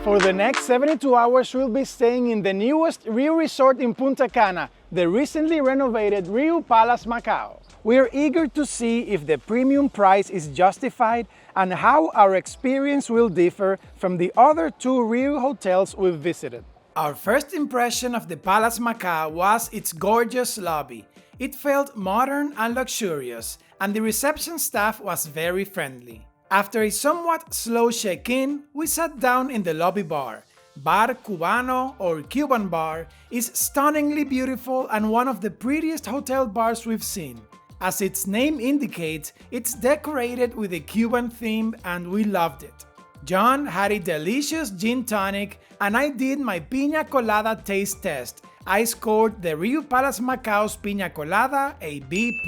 For the next 72 hours, we'll be staying in the newest Riu Resort in Punta Cana, the recently renovated Riu Palace Macao. We're eager to see if the premium price is justified and how our experience will differ from the other two Riu hotels we've visited. Our first impression of the Palace Macao was its gorgeous lobby. It felt modern and luxurious, and the reception staff was very friendly. After a somewhat slow check-in, we sat down in the lobby bar. Bar Cubano or Cuban Bar is stunningly beautiful and one of the prettiest hotel bars we've seen. As its name indicates, it's decorated with a Cuban theme and we loved it. John had a delicious gin tonic and I did my piña colada taste test. I scored the Riu Palace Macao's piña colada a B+.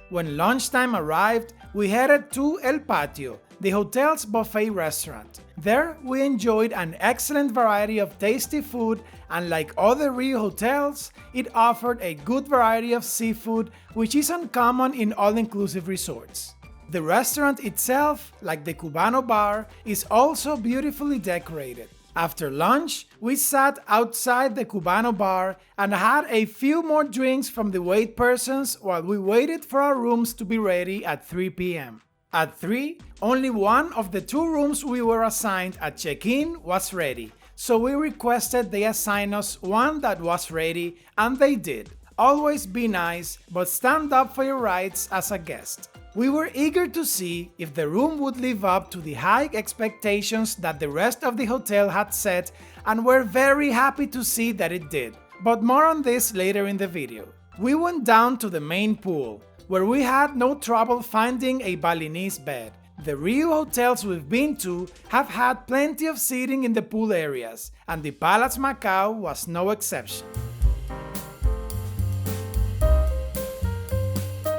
When lunchtime arrived, we headed to El Patio, the hotel's buffet restaurant. There, we enjoyed an excellent variety of tasty food, and like other Riu hotels, it offered a good variety of seafood, which is uncommon in all-inclusive resorts. The restaurant itself, like the Cubano bar, is also beautifully decorated. After lunch, we sat outside the Cubano bar and had a few more drinks from the wait persons while we waited for our rooms to be ready at 3 p.m. At 3, only one of the two rooms we were assigned at check-in was ready, so we requested they assign us one that was ready, and they did. Always be nice, but stand up for your rights as a guest. We were eager to see if the room would live up to the high expectations that the rest of the hotel had set, and we're very happy to see that it did. But more on this later in the video. We went down to the main pool, where we had no trouble finding a Balinese bed. The Riu hotels we've been to have had plenty of seating in the pool areas, and the Palace Macao was no exception.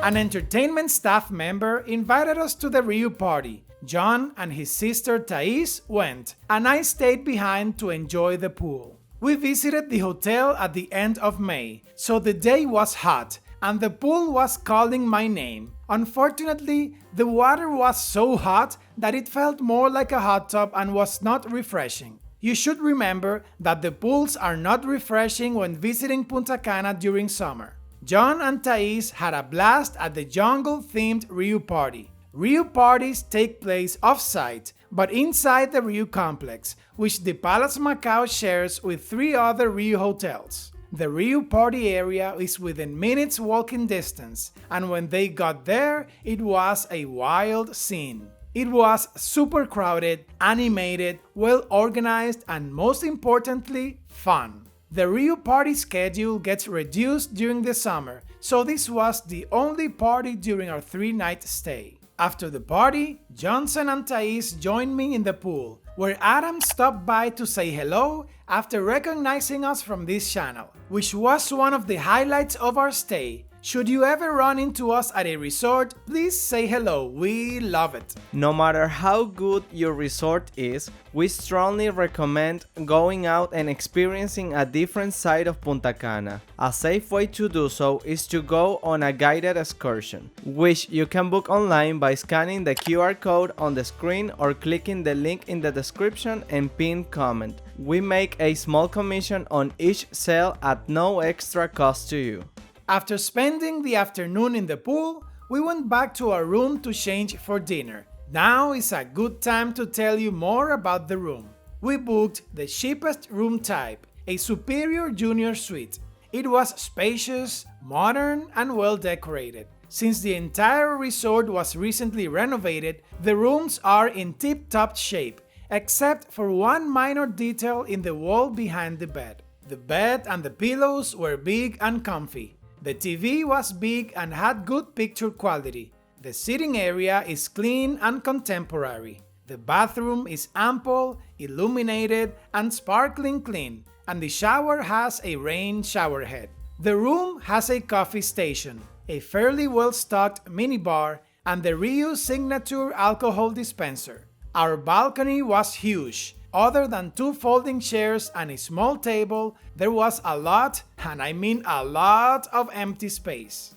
An entertainment staff member invited us to the Riu party. John and his sister Thais went, and I stayed behind to enjoy the pool. We visited the hotel at the end of May, so the day was hot, and the pool was calling my name. Unfortunately, the water was so hot that it felt more like a hot tub and was not refreshing. You should remember that the pools are not refreshing when visiting Punta Cana during summer. John and Thais had a blast at the jungle-themed Riu party. Riu parties take place off-site, but inside the Riu complex, which the Palace Macao shares with 3 other Riu hotels. The Riu party area is within minutes walking distance, and when they got there, it was a wild scene. It was super crowded, animated, well organized, and most importantly, fun. The Riu party schedule gets reduced during the summer, so this was the only party during our 3-night stay. After the party, Johnson and Thais joined me in the pool, where Adam stopped by to say hello after recognizing us from this channel, which was one of the highlights of our stay. Should you ever run into us at a resort, please say hello, we love it. No matter how good your resort is, we strongly recommend going out and experiencing a different side of Punta Cana. A safe way to do so is to go on a guided excursion, which you can book online by scanning the QR code on the screen or clicking the link in the description and pinned comment. We make a small commission on each sale at no extra cost to you. After spending the afternoon in the pool, we went back to our room to change for dinner. Now is a good time to tell you more about the room. We booked the cheapest room type, a superior junior suite. It was spacious, modern, and well decorated. Since the entire resort was recently renovated, the rooms are in tip-top shape, except for one minor detail in the wall behind the bed. The bed and the pillows were big and comfy. The TV was big and had good picture quality. The sitting area is clean and contemporary. The bathroom is ample, illuminated, and sparkling clean, and the shower has a rain shower head. The room has a coffee station, a fairly well-stocked minibar, and the Riu signature alcohol dispenser. Our balcony was huge. Other than 2 folding chairs and a small table, there was a lot, and I mean a lot, of empty space.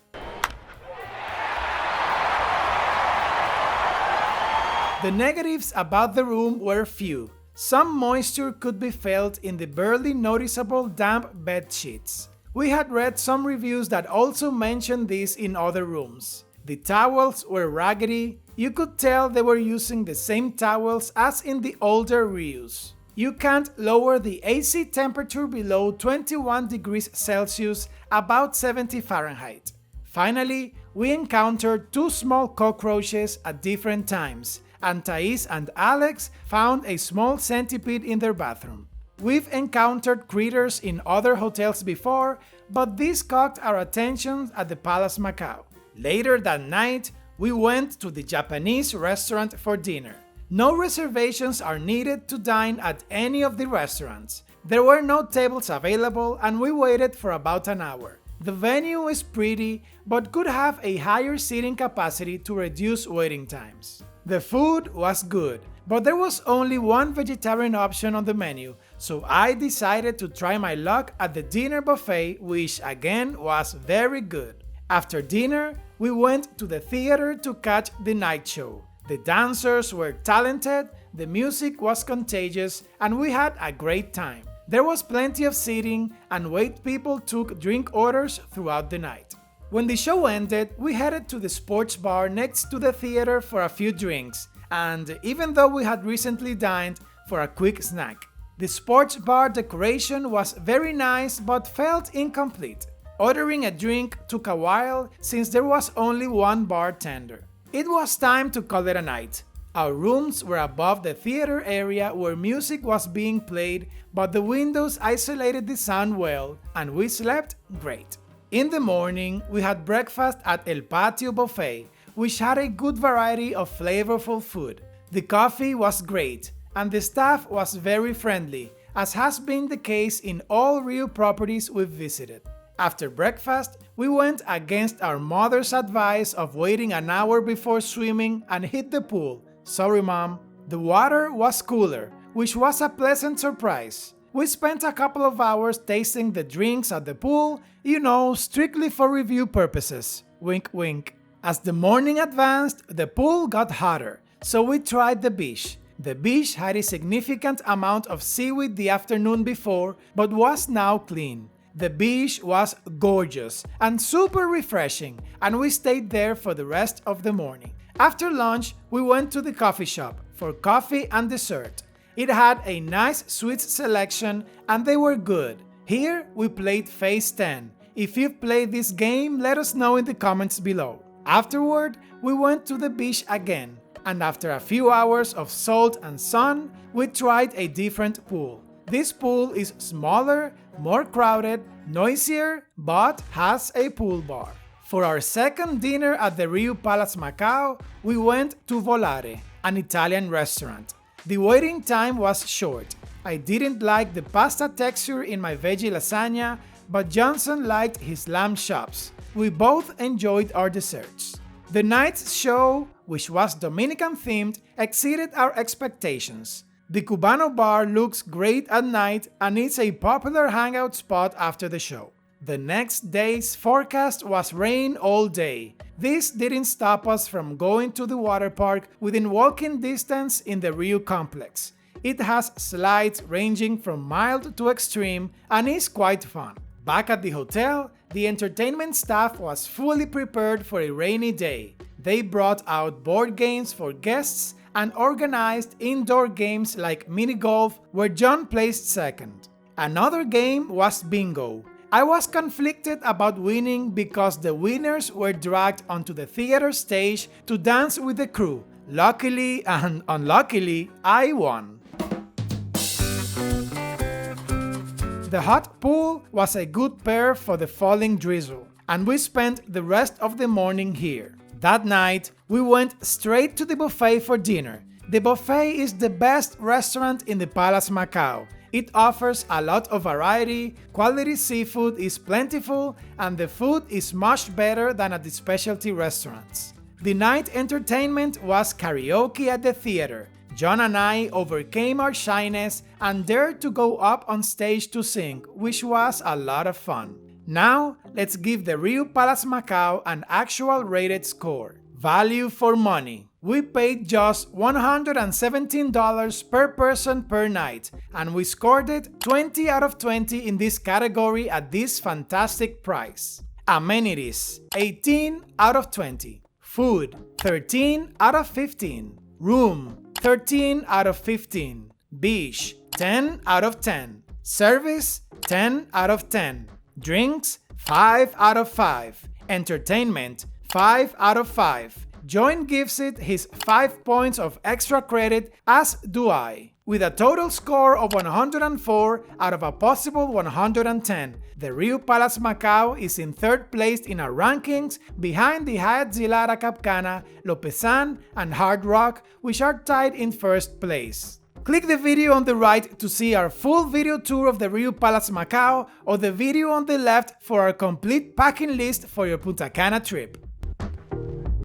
The negatives about the room were few. Some moisture could be felt in the barely noticeable damp bed sheets. We had read some reviews that also mentioned this in other rooms. The towels were raggedy. You could tell they were using the same towels as in the older Rius. You can't lower the AC temperature below 21 degrees Celsius, about 70 Fahrenheit. Finally, we encountered 2 small cockroaches at different times, and Thais and Alex found a small centipede in their bathroom. We've encountered critters in other hotels before, but this caught our attention at the Palace Macao. Later that night, we went to the Japanese restaurant for dinner. No reservations are needed to dine at any of the restaurants. There were no tables available and we waited for about an hour. The venue is pretty, but could have a higher seating capacity to reduce waiting times. The food was good, but there was only one vegetarian option on the menu, so I decided to try my luck at the dinner buffet, which again was very good. After dinner, we went to the theater to catch the night show. The dancers were talented, the music was contagious, and we had a great time. There was plenty of seating, and wait people took drink orders throughout the night. When the show ended, we headed to the sports bar next to the theater for a few drinks, and even though we had recently dined, for a quick snack. The sports bar decoration was very nice but felt incomplete. Ordering a drink took a while since there was only one bartender. It was time to call it a night. Our rooms were above the theater area where music was being played, but the windows isolated the sound well, and we slept great. In the morning, we had breakfast at El Patio Buffet, which had a good variety of flavorful food. The coffee was great, and the staff was very friendly, as has been the case in all Riu properties we've visited. After breakfast, we went against our mother's advice of waiting an hour before swimming and hit the pool. Sorry, Mom. The water was cooler, which was a pleasant surprise. We spent a couple of hours tasting the drinks at the pool, strictly for review purposes. Wink, wink. As the morning advanced, the pool got hotter, so we tried the beach. The beach had a significant amount of seaweed the afternoon before, but was now clean. The beach was gorgeous and super refreshing, and we stayed there for the rest of the morning. After lunch, we went to the coffee shop for coffee and dessert. It had a nice sweets selection and they were good. Here, we played Phase 10. If you've played this game, let us know in the comments below. Afterward, we went to the beach again, and after a few hours of salt and sun, we tried a different pool. This pool is smaller, more crowded, noisier, but has a pool bar. For our second dinner at the Riu Palace Macao, we went to Volare, an Italian restaurant. The waiting time was short. I didn't like the pasta texture in my veggie lasagna, but Johnson liked his lamb chops. We both enjoyed our desserts. The night's show, which was Dominican themed, exceeded our expectations. The Cubano bar looks great at night and is a popular hangout spot after the show. The next day's forecast was rain all day. This didn't stop us from going to the water park within walking distance in the Riu complex. It has slides ranging from mild to extreme and is quite fun. Back at the hotel, the entertainment staff was fully prepared for a rainy day. They brought out board games for guests and organized indoor games like mini golf, where John placed second. Another game was bingo. I was conflicted about winning because the winners were dragged onto the theater stage to dance with the crew. Luckily and unluckily, I won. The hot pool was a good pair for the falling drizzle, and we spent the rest of the morning here. That night, we went straight to the buffet for dinner. The buffet is the best restaurant in the Palace Macao. It offers a lot of variety, quality seafood is plentiful, and the food is much better than at the specialty restaurants. The night entertainment was karaoke at the theater. John and I overcame our shyness and dared to go up on stage to sing, which was a lot of fun. Now, let's give the Riu Palace Macao an actual rated score. Value for money. We paid just $117 per person per night, and we scored it 20 out of 20 in this category at this fantastic price. Amenities, 18 out of 20. Food, 13 out of 15. Room, 13 out of 15. Beach, 10 out of 10. Service, 10 out of 10. Drinks, 5 out of 5. Entertainment, 5 out of 5. Join gives it his 5 points of extra credit, as do I. With a total score of 104 out of a possible 110, the Riu Palace Macao is in third place in our rankings, behind the Hyatt Zilara Cap Cana, Lopesan, and Hard Rock, which are tied in first place. Click the video on the right to see our full video tour of the Riu Palace Macao, or the video on the left for our complete packing list for your Punta Cana trip.